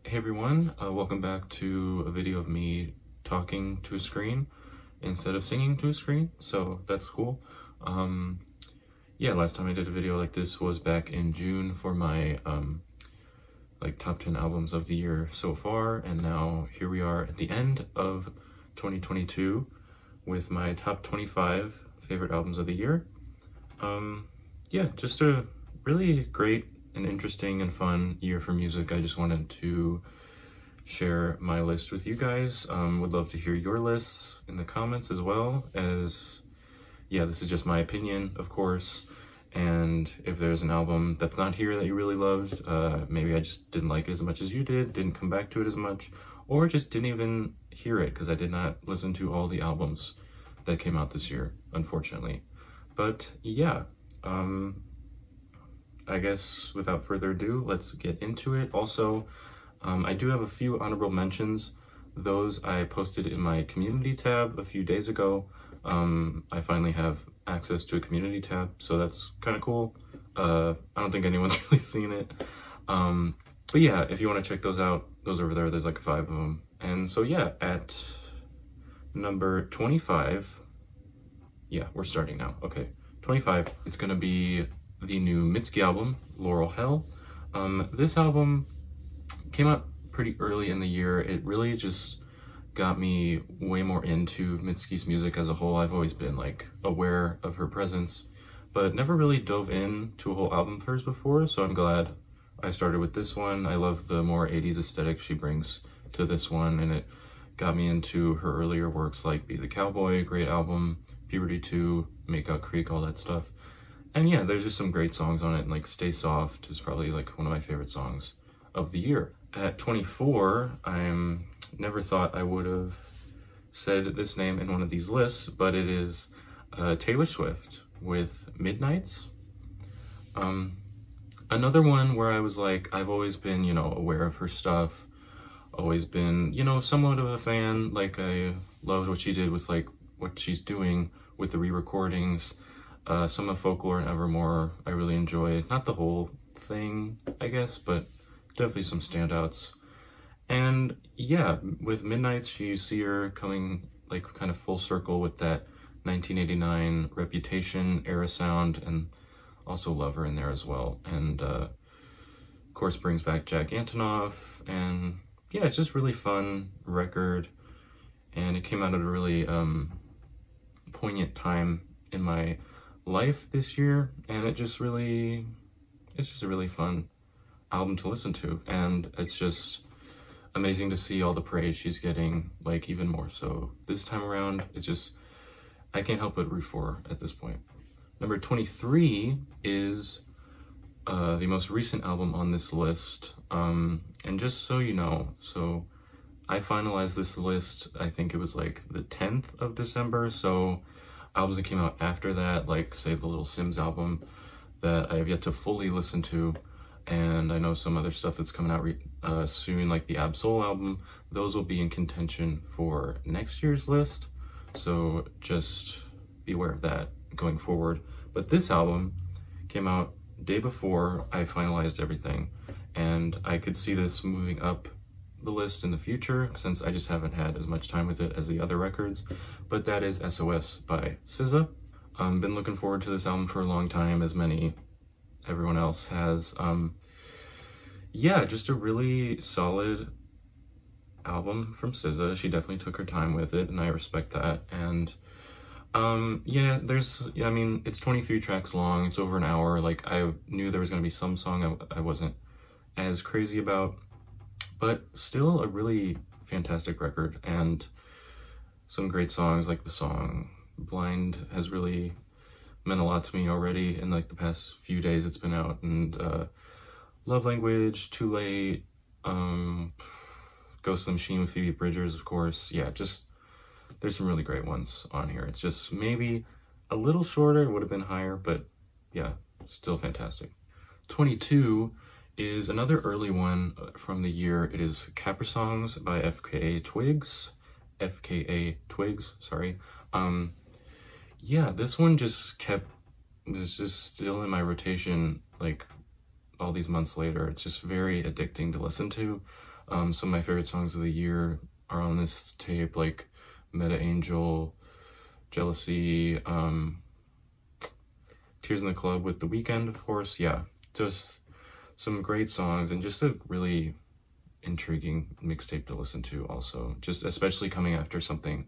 Hey everyone, welcome back to a video of me talking to a screen instead of singing to a screen, so that's cool. Yeah, last time I did a video like this was back in June for my like top 10 albums of the year so far, and now here we are at the end of 2022 with my top 25 favorite albums of the year. Yeah, just a really great and interesting and fun year for music. I just wanted to share my list with you guys. Would love to hear your lists in the comments as well, as yeah, this is just my opinion, of course. And if there's an album that's not here that you really loved, maybe I just didn't like it as much as you didn't come back to it as much, or just didn't even hear it because I did not listen to all the albums that came out this year, unfortunately. But yeah, I guess without further ado, let's get into it. Also, I do have a few honorable mentions. Those I posted in my community tab a few days ago. I finally have access to a community tab, so that's kind of cool. I don't think anyone's really seen it. But yeah, if you want to check those out, those over there, there's like 5 of them. And so yeah, at number 25, yeah, we're starting now. Okay, 25, it's gonna be the new Mitski album, Laurel Hell. This album came out pretty early in the year. It really just got me way more into Mitski's music as a whole. I've always been like aware of her presence, but never really dove into a whole album of hers before, so I'm glad I started with this one. I love the more 80s aesthetic she brings to this one, and it got me into her earlier works like Be the Cowboy, great album, Puberty 2, Make Out Creek, all that stuff. And yeah, there's just some great songs on it, and like Stay Soft is probably like one of my favorite songs of the year. At 24, I never thought I would have said this name in one of these lists, but it is Taylor Swift with Midnights. Another one where I was like, I've always been, you know, aware of her stuff, always been, you know, somewhat of a fan. Like I loved what she did with like what she's doing with the re-recordings. Some of Folklore and Evermore I really enjoyed. Not the whole thing, I guess, but definitely some standouts. And yeah, with Midnights, you see her coming like kind of full circle with that 1989 Reputation era sound, and also Lover in there as well. And of course brings back Jack Antonoff, and yeah, it's just really fun record. And it came out at a really poignant time in my life this year, and it's just a really fun album to listen to, and it's just amazing to see all the praise she's getting, like even more so this time around. It's just, I can't help but root for her at this point. Number 23 is the most recent album on this list, and just so you know, so I finalized this list, I think it was like the 10th of December, so albums that came out after that, like say the Little Sims album, that I have yet to fully listen to, and I know some other stuff that's coming out soon, like the Ab-Soul album. Those will be in contention for next year's list, so just be aware of that going forward. But this album came out day before I finalized everything, and I could see this moving up the list in the future since I just haven't had as much time with it as the other records. But that is SOS by SZA. Been looking forward to this album for a long time, as everyone else has. Yeah, just a really solid album from SZA. She definitely took her time with it, and I respect that. And yeah, I mean, it's 23 tracks long, it's over an hour. Like, I knew there was going to be some song I wasn't as crazy about, but still a really fantastic record, and some great songs. Like the song Blind has really meant a lot to me already in like the past few days it's been out, and Love Language, Too Late, Ghost of the Machine with Phoebe Bridgers, of course. Yeah, just there's some really great ones on here. It's just maybe a little shorter, it would have been higher, but yeah, still fantastic. 22 is another early one from the year. It is Capra Songs by FKA Twigs, sorry. Yeah, this one just was just still in my rotation like all these months later. It's just very addicting to listen to. Some of my favorite songs of the year are on this tape, like Meta Angel, Jealousy, Tears in the Club with The Weeknd, of course. Yeah, just some great songs and just a really intriguing mixtape to listen to also. Just especially coming after something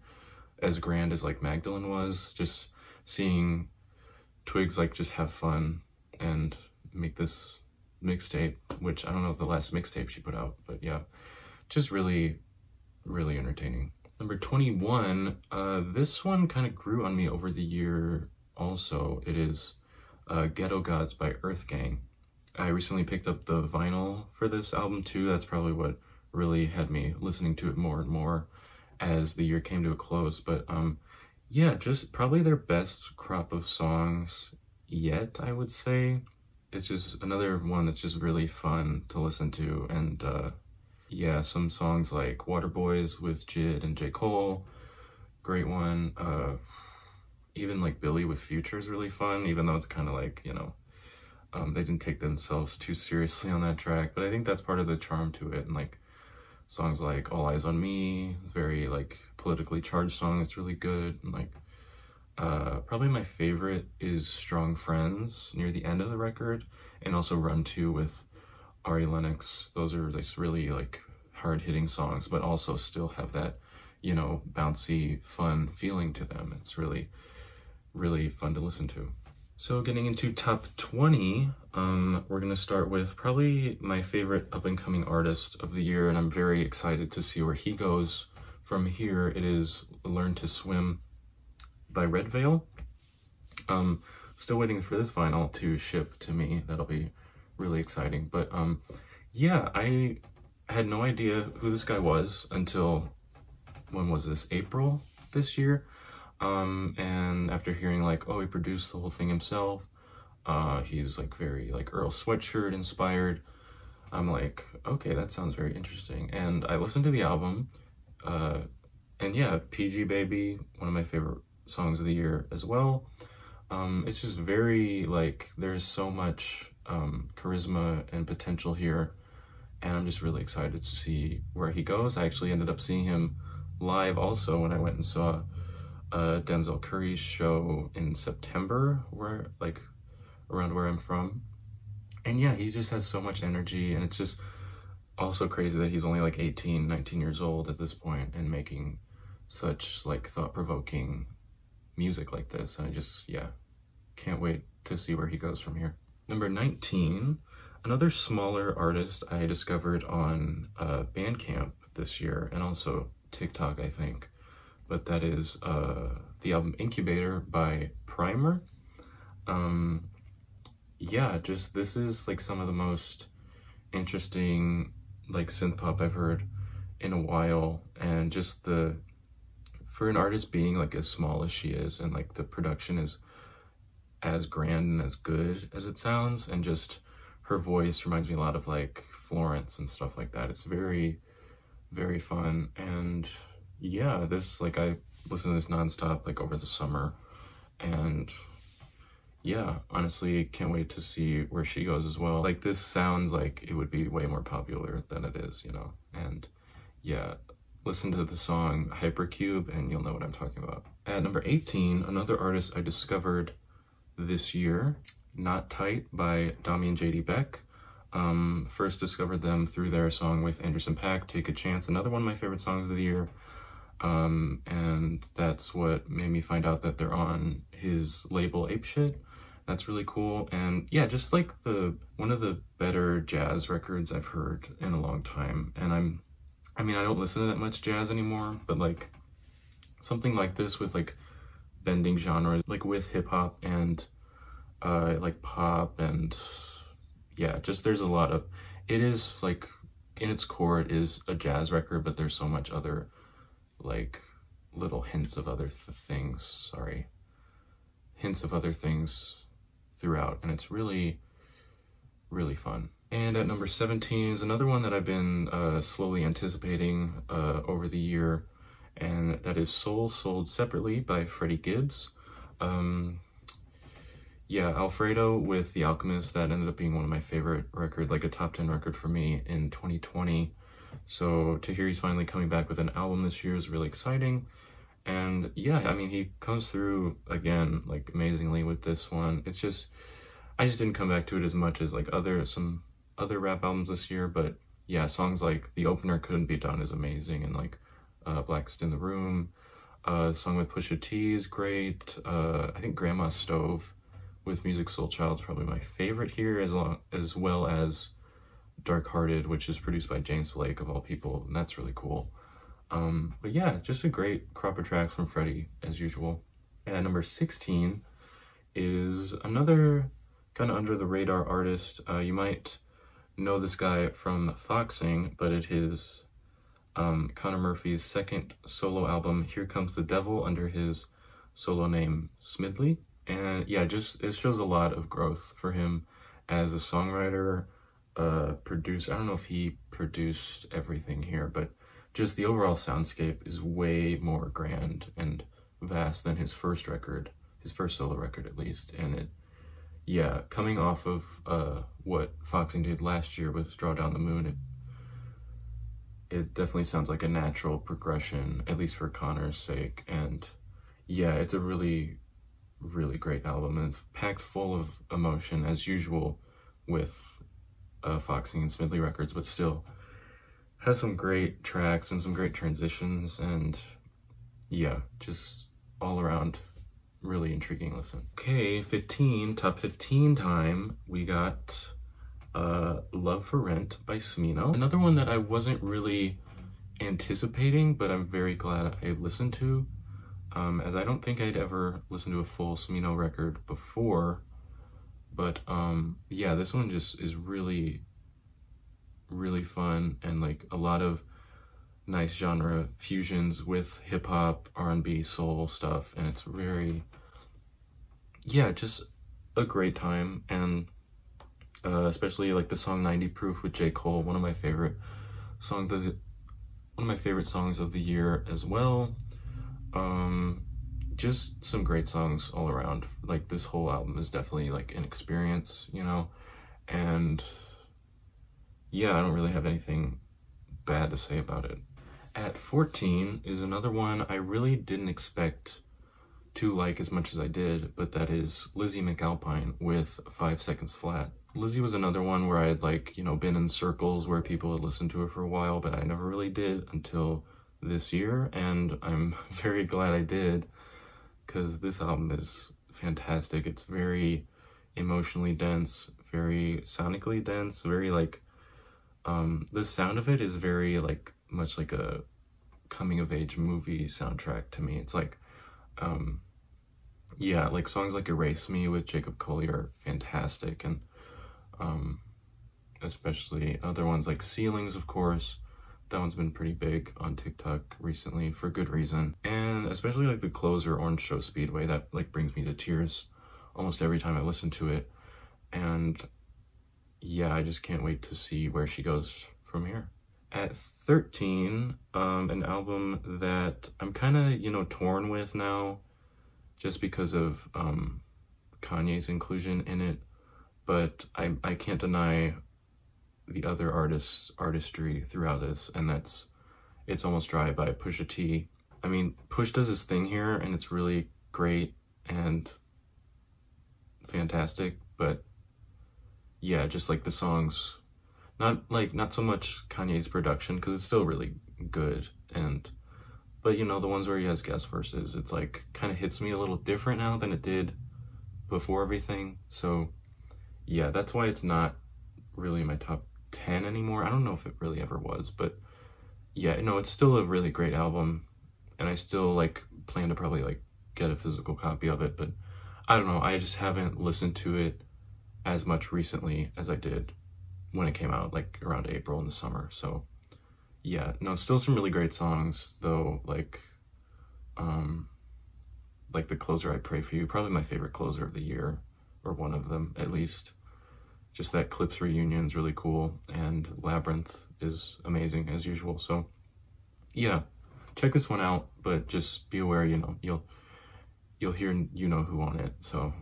as grand as like Magdalene was, just seeing Twigs like just have fun and make this mixtape, which I don't know the last mixtape she put out, but yeah, just really, really entertaining. Number 21, this one kind of grew on me over the year also. It is Ghetto Gods by Earth Gang. I recently picked up the vinyl for this album too. That's probably what really had me listening to it more and more as the year came to a close. But yeah, just probably their best crop of songs yet, I would say. It's just another one that's just really fun to listen to. And yeah, some songs like Water Boys with JID and J. Cole, great one. Even like Billy with Future is really fun, even though it's kind of like, you know, they didn't take themselves too seriously on that track, but I think that's part of the charm to it. And like songs like All Eyes on Me, very like politically charged song, it's really good. And like probably my favorite is Strong Friends near the end of the record, and also Run 2 with Ari Lennox. Those are just really like hard-hitting songs, but also still have that, you know, bouncy, fun feeling to them. It's really, really fun to listen to. So getting into top 20, we're gonna start with probably my favorite up-and-coming artist of the year, and I'm very excited to see where he goes from here. It is Learn to Swim by Red Veil. Still waiting for this vinyl to ship to me. That'll be really exciting. But yeah, I had no idea who this guy was until, when was this, April this year? And after hearing like, oh, he produced the whole thing himself, he's like very like Earl Sweatshirt inspired, I'm like, okay, that sounds very interesting. And I listened to the album, and yeah, PG Baby, one of my favorite songs of the year as well. It's just very like, there's so much charisma and potential here, and I'm just really excited to see where he goes. I actually ended up seeing him live also when I went and saw Denzel Curry's show in September, where like around where I'm from. And yeah, he just has so much energy, and it's just also crazy that he's only like 18, 19 years old at this point and making such like thought-provoking music like this. And I just, yeah, can't wait to see where he goes from here. Number 19, another smaller artist I discovered on Bandcamp this year, and also TikTok, I think. But that is the album Incubator by Primer. Yeah, just this is like some of the most interesting like synth pop I've heard in a while, and just for an artist being like as small as she is, and like the production is as grand and as good as it sounds, and just her voice reminds me a lot of like Florence and stuff like that. It's very, very fun. And yeah, this, like, I listened to this nonstop like over the summer, and yeah, honestly, can't wait to see where she goes as well. Like, this sounds like it would be way more popular than it is, you know? And yeah, listen to the song Hypercube and you'll know what I'm talking about. At number 18, another artist I discovered this year, Not Tight by Dami and JD Beck. First discovered them through their song with Anderson .Paak, Take a Chance, another one of my favorite songs of the year. And that's what made me find out that they're on his label Apeshit. That's really cool. And yeah, just like one of the better jazz records I've heard in a long time. And I mean, I don't listen to that much jazz anymore, but like something like this with like bending genres, like with hip hop and like pop, and yeah, just there's a lot of, it is like in its core, it is a jazz record, but there's so much other like little hints of other things, hints of other things throughout, and it's really, really fun. And at number 17 is another one that I've been slowly anticipating over the year, and that is Soul Sold Separately by Freddie Gibbs. Yeah, Alfredo with The Alchemist, that ended up being one of my favorite records, like a top 10 record for me in 2020. So to hear he's finally coming back with an album this year is really exciting. And yeah, I mean, he comes through again, like, amazingly with this one. It's just, I just didn't come back to it as much as like some other rap albums this year, but yeah, songs like The Opener Couldn't Be Done is amazing, and like Black's in the Room, song with Pusha T is great. I think Grandma Stove with Musiq Soulchild is probably my favorite here, as well as Dark Hearted, which is produced by James Blake of all people, and that's really cool. But yeah, just a great crop of tracks from Freddie as usual. And number 16 is another kind of under the radar artist. You might know this guy from Foxing, but it is Connor Murphy's second solo album, Here Comes the Devil, under his solo name Smidley. And yeah, just it shows a lot of growth for him as a songwriter, producer. I don't know if he produced everything here, but just the overall soundscape is way more grand and vast than his first record, his first solo record at least. And it, yeah, coming off of what Foxing did last year with Draw Down the Moon, it definitely sounds like a natural progression, at least for Connor's sake. And yeah, it's a really, really great album, and it's packed full of emotion as usual with Foxing and Smidley records, but still has some great tracks and some great transitions, and yeah, just all around really intriguing listen. Okay, 15, top 15 time. We got Love for Rent by Smino. Another one that I wasn't really anticipating, but I'm very glad I listened to, as I don't think I'd ever listened to a full Smino record before. But yeah, this one just is really, really fun, and like a lot of nice genre fusions with hip-hop, R&B, soul stuff, and it's very, yeah, just a great time. And especially like the song 90 Proof with J. Cole, one of my favorite songs of the year as well. Just some great songs all around. Like, this whole album is definitely like an experience, you know, and yeah, I don't really have anything bad to say about it. At 14 is another one I really didn't expect to like as much as I did, but that is Lizzie McAlpine with 5 Seconds Flat. Lizzie was another one where I had, like, you know, been in circles where people had listened to her for a while, but I never really did until this year, and I'm very glad I did, because this album is fantastic. It's very emotionally dense, very sonically dense, very like, the sound of it is very like, much like a coming of age movie soundtrack to me. It's like, yeah, like songs like Erase Me with Jacob Collier are fantastic, and especially other ones like Ceilings, of course. That one's been pretty big on TikTok recently for good reason. And especially like the closer, Orange Show Speedway, that like brings me to tears almost every time I listen to it. And yeah, I just can't wait to see where she goes from here. At 13, an album that I'm kind of, you know, torn with now, just because of Kanye's inclusion in it, but I can't deny the other artists' artistry throughout this, and that's It's Almost Dry by Pusha T. I mean, Push does his thing here, and it's really great and fantastic, but yeah, just like the songs, not so much Kanye's production, because it's still really good, but you know, the ones where he has guest verses, it's like kind of hits me a little different now than it did before everything. So yeah, that's why it's not really my top 10 anymore. I don't know if it really ever was, but yeah, no, it's still a really great album, and I still like plan to probably like get a physical copy of it, but I don't know, I just haven't listened to it as much recently as I did when it came out, like around April in the summer. So yeah, no, still some really great songs though, like The Closer, I Pray For You, probably my favorite closer of the year, or one of them at least. Just that Clips reunion is really cool, and Labyrinth is amazing as usual. So yeah, check this one out, but just be aware, you know, you'll hear You Know Who on it. So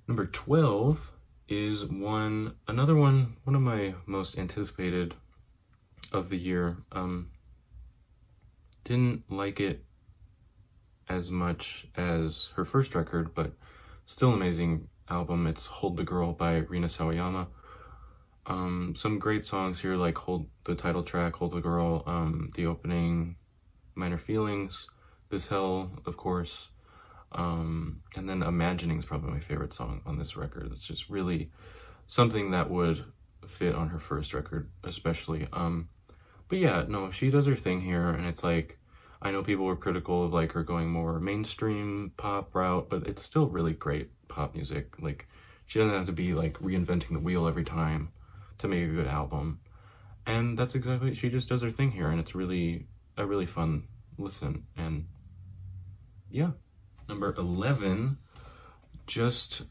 number 12 is another one of my most anticipated of the year. Didn't like it as much as her first record, but still an amazing album. It's Hold the Girl by Rina Sawayama. Some great songs here, like the title track, Hold the Girl, the opening, Minor Feelings, This Hell, of course, and then Imagining is probably my favorite song on this record. It's just really something that would fit on her first record, especially. But yeah, no, she does her thing here, and it's like, I know people were critical of like her going more mainstream pop route, but it's still really great pop music. Like, she doesn't have to be like reinventing the wheel every time to make a good album. And that's exactly, she just does her thing here, and it's really a really fun listen. And yeah. Number 11, just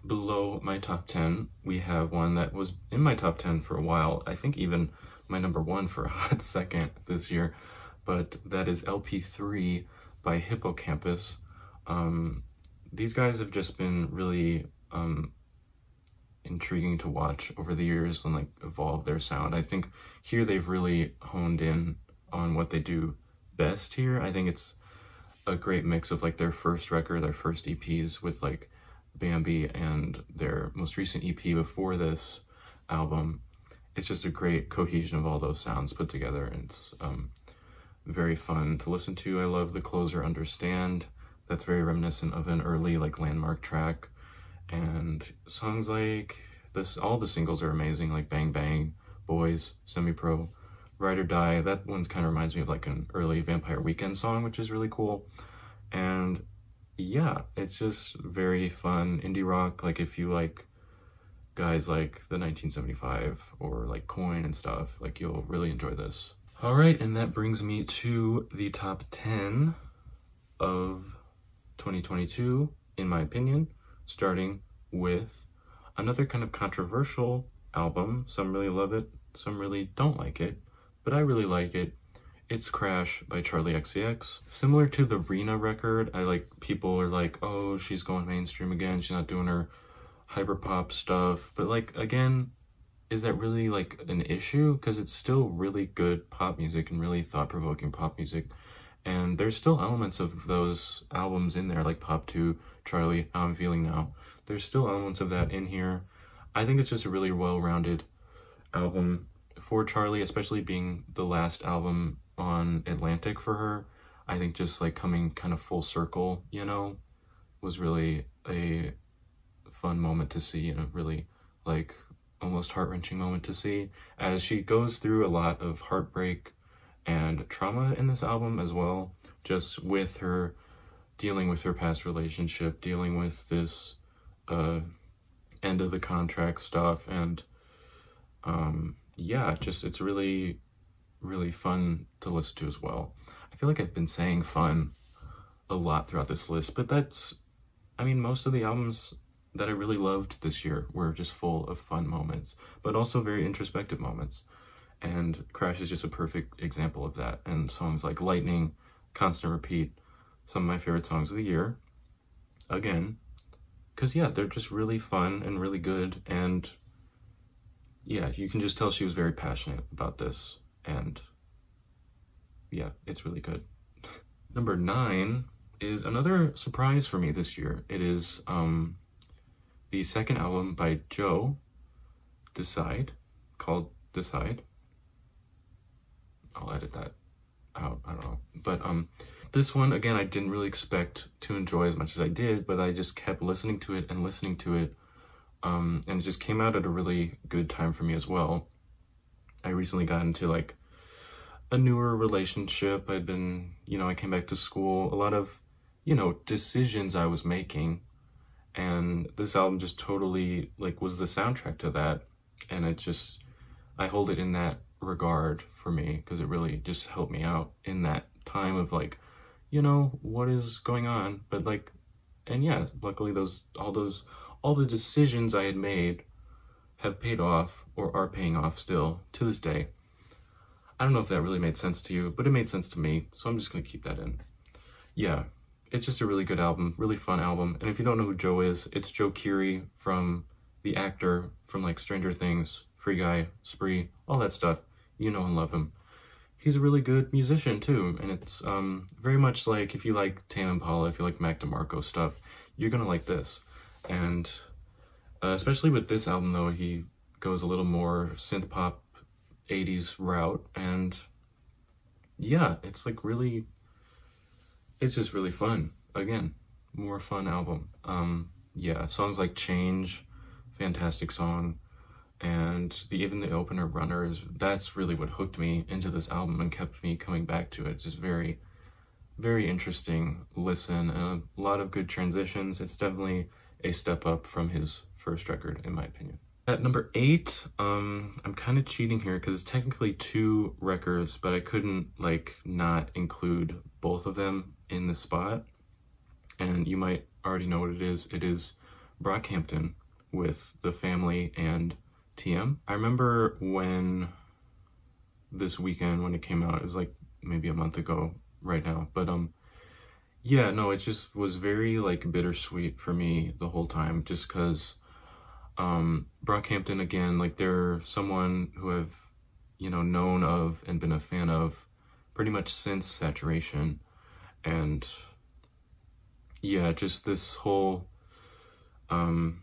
below my top 10, we have one that was in my top 10 for a while. I think even my number 1 for a hot second this year, but that is LP3 by Hippocampus. These guys have just been really intriguing to watch over the years and like evolve their sound. I think here they've really honed in on what they do best here. I think it's a great mix of like their first record, their first EPs with like Bambi, and their most recent EP before this album. It's just a great cohesion of all those sounds put together, and it's very fun to listen to. I love the closer Understand. That's very reminiscent of an early like Landmark track. And songs like this, all the singles are amazing, like Bang Bang, Boys, Semi-Pro, Ride or Die. That one kind of reminds me of like an early Vampire Weekend song, which is really cool. And yeah, it's just very fun indie rock. Like if you like guys like the 1975 or like Coin and stuff, like you'll really enjoy this. All right, and that brings me to the top 10 of 2022, in my opinion, starting with another kind of controversial album. Some really love it, some really don't like it, but I really like it. It's Crash by Charli XCX. Similar to the Rina record, people are like, oh, she's going mainstream again, she's not doing her hyperpop stuff. But like, again, is that really like an issue? Because it's still really good pop music and really thought-provoking pop music. And there's still elements of those albums in there, like Pop 2, Charli, How I'm Feeling Now. There's still elements of that in here. I think it's just a really well-rounded album for Charli, especially being the last album on Atlantic for her. I think just like coming kind of full circle, you know, was really a fun moment to see, and a really like almost heart-wrenching moment to see, as she goes through a lot of heartbreak and trauma in this album as well, just with her dealing with her past relationship, dealing with this end of the contract stuff. And yeah, just it's really fun to listen to as well. I feel like I've been saying fun a lot throughout this list, but that's, I mean, most of the albums that I really loved this year were just full of fun moments, but also very introspective moments. And Crash is just a perfect example of that. And songs like Lightning, Constant Repeat, some of my favorite songs of the year. Again, because yeah, they're just really fun and really good. And yeah, you can just tell she was very passionate about this. And yeah, it's really good. Number 9 is another surprise for me this year. It is the second album by Joe, Decide, called Decide. I'll edit that out, I don't know. But this one, again, I didn't really expect to enjoy as much as I did, but I just kept listening to it and listening to it. And it just came out at a really good time for me as well. I recently got into like a newer relationship. I'd been, I came back to school, a lot of, decisions I was making. And this album just totally like was the soundtrack to that. And I hold it in that regard for me, because it really just helped me out in that time of like, what is going on. But like, and yeah, luckily all the decisions I had made have paid off, or are paying off still to this day. I don't know if that really made sense to you, but it made sense to me, so I'm just gonna keep that in. Yeah, it's just a really good album, really fun album. And if you don't know who Joe is, it's Joe Keery, from the actor from like Stranger Things, Free Guy, Spree, all that stuff. you know and love him. He's a really good musician too, and it's very much like if you like Tame Impala, if you like Mac DeMarco stuff, you're gonna like this. And especially with this album though, he goes a little more synth pop 80s route, and yeah, it's like really, it's just really fun. Again, more fun album. Yeah, songs like Change, fantastic song. And even the opener Runners, that's really what hooked me into this album and kept me coming back to it. It's just very, very interesting listen, and a lot of good transitions. It's definitely a step up from his first record, in my opinion. At number 8, I'm kind of cheating here because it's technically 2 records, but I couldn't like not include both of them in this spot. And you might already know what it is. It is Brockhampton with The Family and TM. I remember when this weekend, when it came out, it was like maybe a month ago right now, but yeah, no, it just was very like bittersweet for me the whole time, just because Brockhampton, again, like they're someone who I've, you know, known of and been a fan of pretty much since Saturation. And yeah, just this whole rollout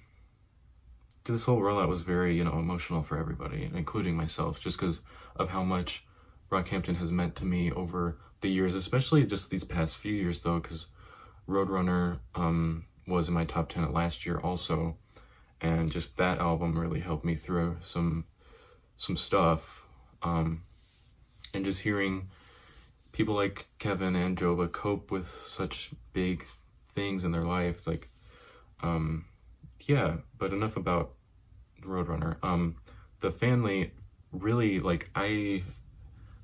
was very, you know, emotional for everybody, including myself, just because of how much Brockhampton has meant to me over the years, especially just these past few years though, because Roadrunner was in my top 10 at last year also, and just that album really helped me through some stuff, and just hearing people like Kevin and Joba cope with such big things in their life, like yeah, but enough about Roadrunner. The Family, really, like,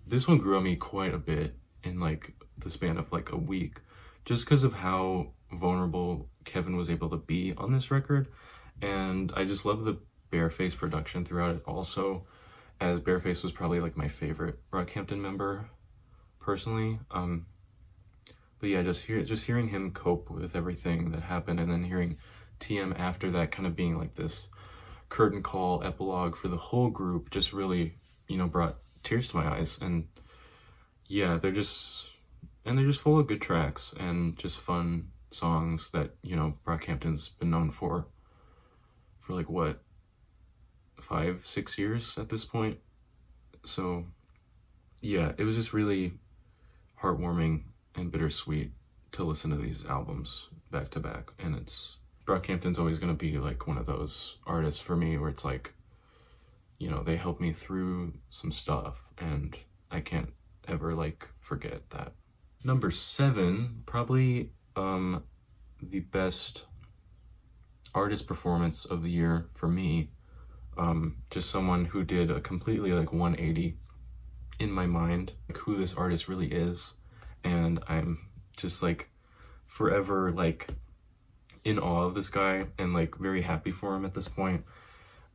this one grew on me quite a bit in like the span of like a week, just because of how vulnerable Kevin was able to be on this record. And I just love the Bareface production throughout it also, as Bareface was probably like my favorite Brockhampton member personally. But yeah, just hearing him cope with everything that happened, and then hearing TM after that kind of being like this curtain call epilogue for the whole group, just really, you know, brought tears to my eyes. And yeah, they're just full of good tracks and just fun songs that, you know, Brockhampton's been known for like what, 5-6 years at this point. So yeah, it was just really heartwarming and bittersweet to listen to these albums back to back. And Brockhampton's always going to be like one of those artists for me where it's like, you know, they helped me through some stuff, and I can't ever like forget that. Number 7, probably the best artist performance of the year for me. Just someone who did a completely like 180 in my mind, like who this artist really is, and I'm just like forever like in awe of this guy and like very happy for him at this point.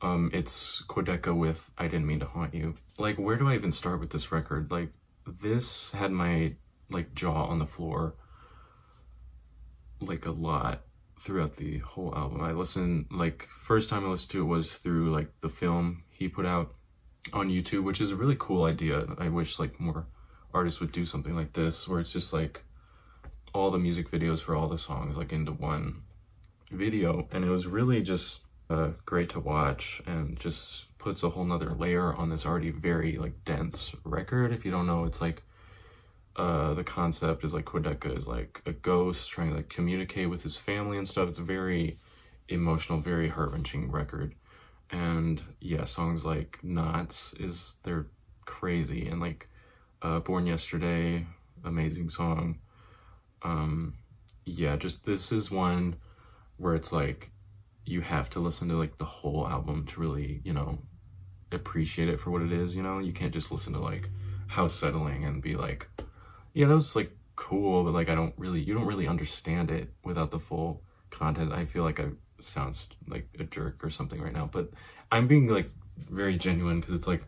It's Quedeca with I Didn't Mean to Haunt You. Like, where do I even start with this record? Like, this had my like jaw on the floor like a lot throughout the whole album. I listened, like, first time I listened to it was through like the film he put out on YouTube, which is a really cool idea. I wish like more artists would do something like this, where it's just like all the music videos for all the songs like into one video. And it was really just great to watch, and just puts a whole nother layer on this already very like dense record. If you don't know, it's like the concept is like Quedeca is like a ghost trying to like communicate with his family and stuff. It's a very emotional, very heart-wrenching record. And yeah, songs like Knots, they're crazy, and like Born Yesterday, amazing song. Yeah, just this is one where it's like you have to listen to like the whole album to really, you know, appreciate it for what it is. You know, you can't just listen to like House Settling and be like, yeah, that was like cool, but like you don't really understand it without the full content. I feel like I sound like a jerk or something right now, but I'm being like very genuine, because it's like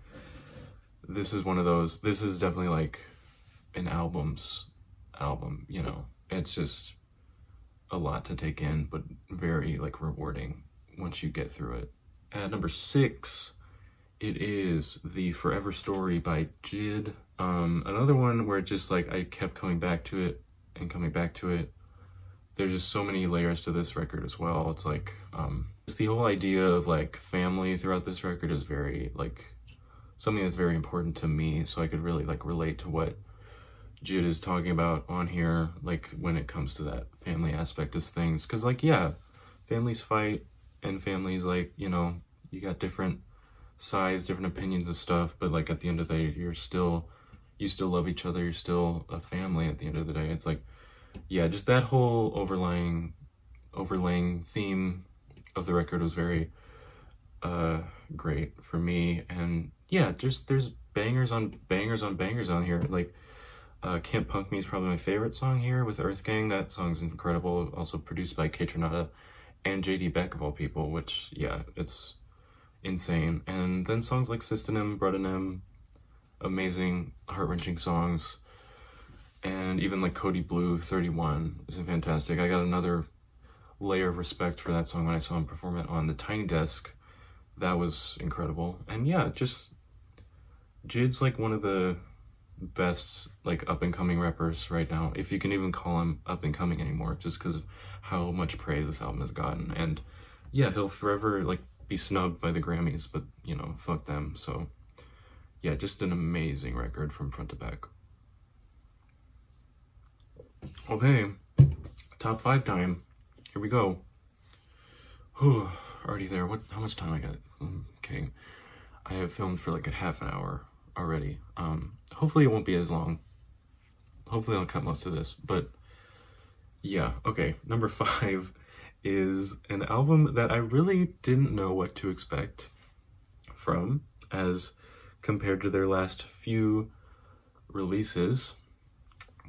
this is one of those, this is definitely like an album, you know. It's just a lot to take in, but very like rewarding once you get through it. At number 6 it is The Forever Story by JID. Another one where just like I kept coming back to it and coming back to it. There's just so many layers to this record as well. It's like, just the whole idea of like family throughout this record is very like something that's very important to me. So I could really like relate to what JID is talking about on here, like when it comes to that family aspect of things. Cause like, yeah, families fight and families like, you know, you got different sides, different opinions of stuff, but like at the end of the day, you still love each other. You're still a family at the end of the day. It's like, yeah, just that whole overlaying theme of the record was very great for me. And yeah, just there's bangers on bangers on bangers on here. Like Can't Punk Me is probably my favorite song here with Earth Gang. That song's incredible. Also produced by Kaytranada and JD Beck of all people, which yeah, it's insane. And then songs like Systenem, Brudenem, amazing, heart-wrenching songs. And even like Cody Blue 31 is fantastic. I got another layer of respect for that song when I saw him perform it on the Tiny Desk. That was incredible. And yeah, just JID's like one of the best like up-and-coming rappers right now, if you can even call him up-and-coming anymore, just because of how much praise this album has gotten. And yeah, he'll forever like be snubbed by the Grammys, but you know, fuck them. So yeah, just an amazing record from front to back. Okay, top 5 time. Here we go. Whew, already there. How much time I got? Okay, I have filmed for like a half an hour already. Hopefully it won't be as long. Hopefully I'll cut most of this, but yeah, okay. Number 5 is an album that I really didn't know what to expect from as compared to their last few releases,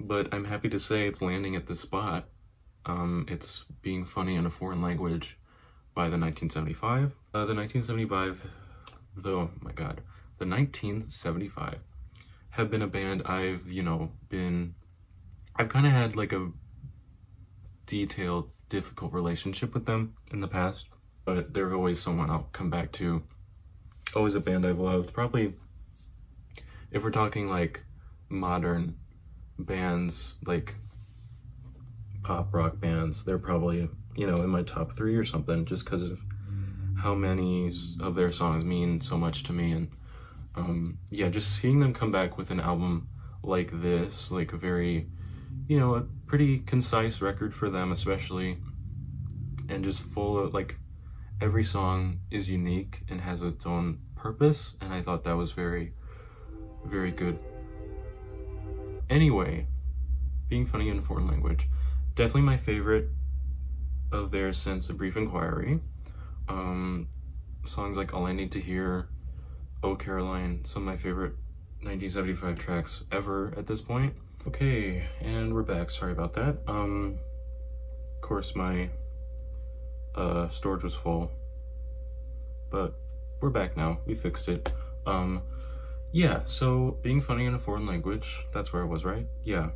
but I'm happy to say it's landing at this spot. It's Being Funny in a Foreign Language by the 1975. The 1975 have been a band I've, you know, I've kind of had like a detailed, difficult relationship with them in the past, but they're always someone I'll come back to. Always a band I've loved. Probably, if we're talking like modern bands, like pop rock bands, they're probably, you know, in my top 3 or something, just because of how many of their songs mean so much to me. And yeah, just seeing them come back with an album like this, like a very, you know, a pretty concise record for them especially, and just full of like every song is unique and has its own purpose, and I thought that was very, very good. Anyway, Being Funny in a Foreign Language, definitely my favorite of theirs since A Brief Inquiry. Songs like All I Need to Hear, Oh Caroline, some of my favorite 1975 tracks ever at this point. Okay, and we're back. Sorry about that. Of course, my storage was full, but we're back now. We fixed it. Yeah, so Being Funny in a Foreign Language, that's where I was, right? Yeah.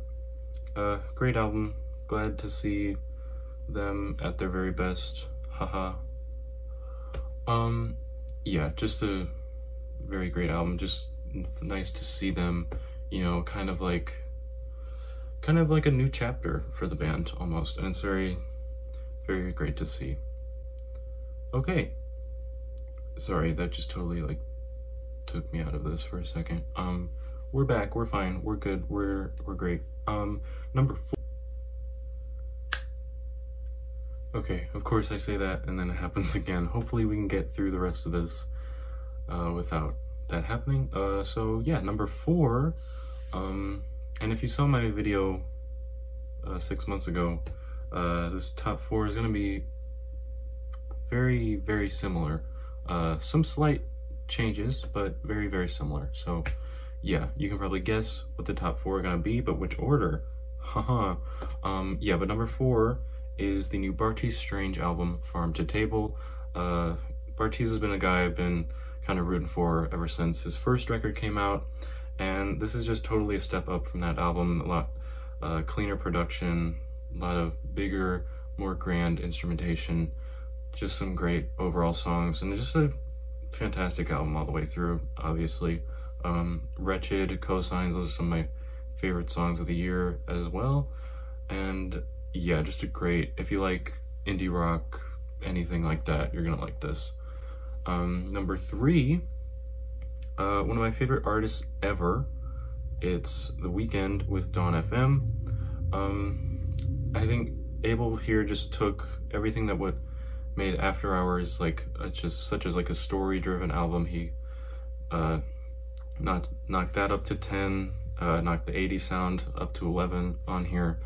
Great album. Glad to see them at their very best. Haha. Yeah, just a very great album. Just nice to see them, you know, kind of like a new chapter for the band almost, and it's very, very great to see. Okay, sorry, that just totally like took me out of this for a second. We're back, we're fine, we're good, we're great. Number 4. Okay, of course I say that and then it happens again. Hopefully we can get through the rest of this without that happening. So yeah, number 4, and if you saw my video 6 months ago, this top 4 is gonna be very, very similar. Some slight changes, but very, very similar. So yeah, you can probably guess what the top 4 are gonna be, but which order? Haha. Yeah, but number 4 is the new Bartees Strange album, Farm to Table. Bartees has been a guy I've been kind of rooting for ever since his first record came out, and this is just totally a step up from that album. A lot cleaner production, a lot of bigger, more grand instrumentation, just some great overall songs, and just a fantastic album all the way through, obviously. Wretched, Cosigns, those are some of my favorite songs of the year as well. And yeah, just a great, if you like indie rock, anything like that, you're gonna like this. Number 3, one of my favorite artists ever, it's The Weeknd with Dawn FM. I think Abel here just took everything that what made After Hours like just such as like a story-driven album. He knocked that up to 10, knocked the 80s sound up to 11 on here,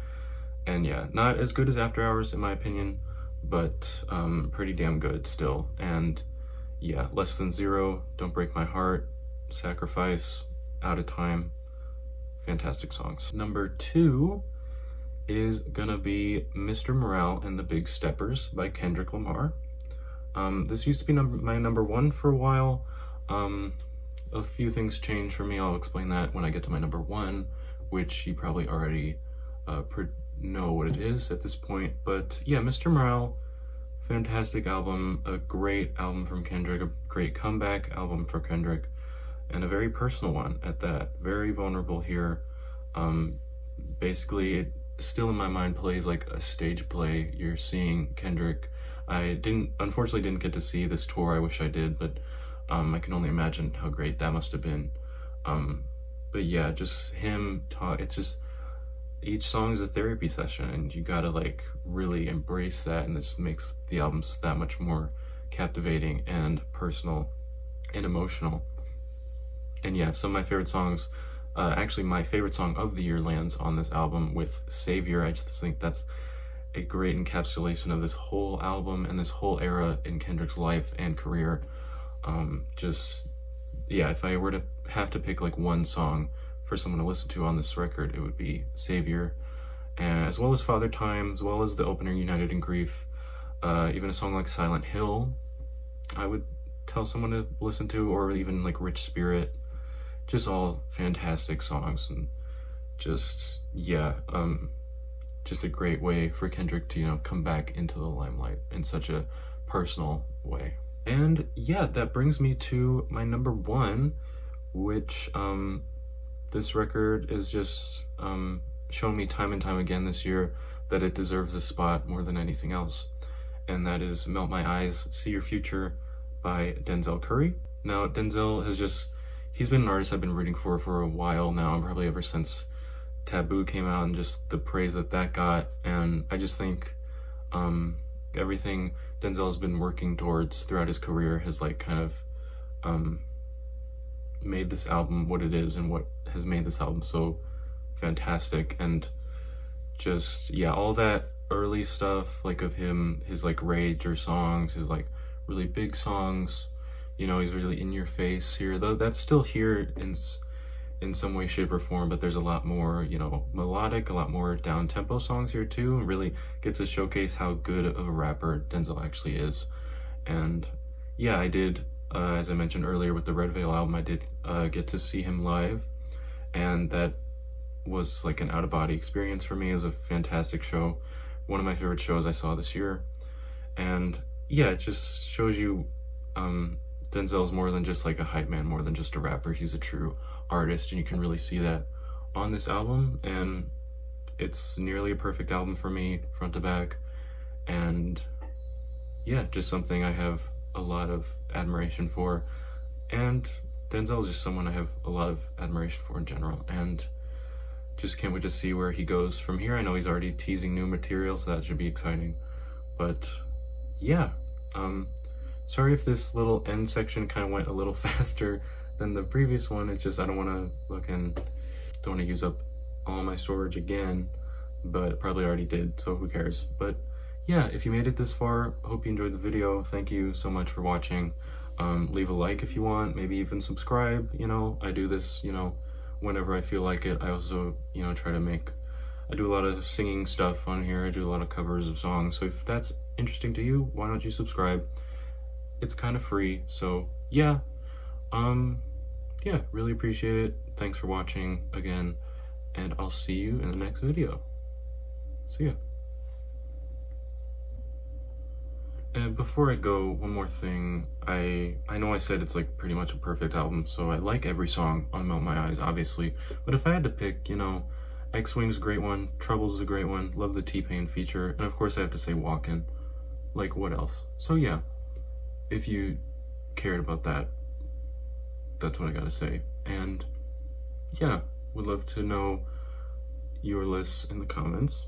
and yeah, not as good as After Hours in my opinion, but pretty damn good still. And yeah, Less Than Zero, Don't Break My Heart, Sacrifice, Out of Time, fantastic songs. Number 2 is gonna be Mr. Morale and the Big Steppers by Kendrick Lamar. This used to be my number 1 for a while. A few things changed for me. I'll explain that when I get to my number 1, which you probably already know what it is at this point. But yeah, Mr. Morale, fantastic album, a great album from Kendrick, a great comeback album for Kendrick, and a very personal one at that. Very vulnerable here. Basically, it still in my mind plays like a stage play. You're seeing Kendrick. I unfortunately didn't get to see this tour. I wish I did, but I can only imagine how great that must have been. But yeah, just him talk. It's just each song is a therapy session, and you gotta like really embrace that, and this makes the albums that much more captivating and personal and emotional. And yeah, some of my favorite songs, actually my favorite song of the year lands on this album with Savior. I just think that's a great encapsulation of this whole album and this whole era in Kendrick's life and career. Just, yeah, if I were to have to pick like one song for someone to listen to on this record, it would be Savior, and as well as Father Time, as well as the opener United in Grief, even a song like Silent Hill, I would tell someone to listen to, or even like Rich Spirit. Just all fantastic songs, and just, yeah, just a great way for Kendrick to, you know, come back into the limelight in such a personal way. And yeah, that brings me to my number 1, which this record is just shown me time and time again this year that it deserves a spot more than anything else, and that is Melt My Eyes, See Your Future by Denzel Curry. Now, Denzel has just, he's been an artist I've been rooting for a while now, probably ever since Taboo came out and just the praise that that got. And I just think everything Denzel's been working towards throughout his career has like kind of made this album what it is, and what has made this album so fantastic. And just, yeah, all that early stuff like of him, his like Rager songs, his like really big songs, you know, he's really in your face here, though that's still here in some way, shape, or form, but there's a lot more, you know, melodic, a lot more down-tempo songs here too. It really gets to showcase how good of a rapper Denzel actually is. And yeah, I did, as I mentioned earlier with the Red Veil album, I did get to see him live, and that was like an out-of-body experience for me. It was a fantastic show, one of my favorite shows I saw this year. And yeah, it just shows you Denzel's more than just like a hype man, more than just a rapper. He's a true artist, and you can really see that on this album. And it's nearly a perfect album for me, front to back. And yeah, just something I have a lot of admiration for. And Denzel is just someone I have a lot of admiration for in general, and just can't wait to see where he goes from here. I know he's already teasing new material, so that should be exciting. But yeah, sorry if this little end section kind of went a little faster than the previous one. It's just I don't want to use up all my storage again, but probably already did, so who cares. But yeah, if you made it this far, hope you enjoyed the video. Thank you so much for watching. Leave a like if you want, maybe even subscribe. You know, I do this, you know, whenever I feel like it. I also, you know, I do a lot of singing stuff on here. I do a lot of covers of songs. So if that's interesting to you, why don't you subscribe? It's kind of free. So yeah, yeah, really appreciate it. Thanks for watching again, and I'll see you in the next video. See ya. And before I go, one more thing. I know I said it's like pretty much a perfect album, so I like every song on Melt My Eyes, obviously. But if I had to pick, you know, X-Wing's a great one, Trouble's a great one, love the T-Pain feature, and of course I have to say Walkin'. Like, what else? So yeah, if you cared about that, that's what I gotta say. And yeah, would love to know your lists in the comments.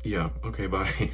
Yeah, okay, bye.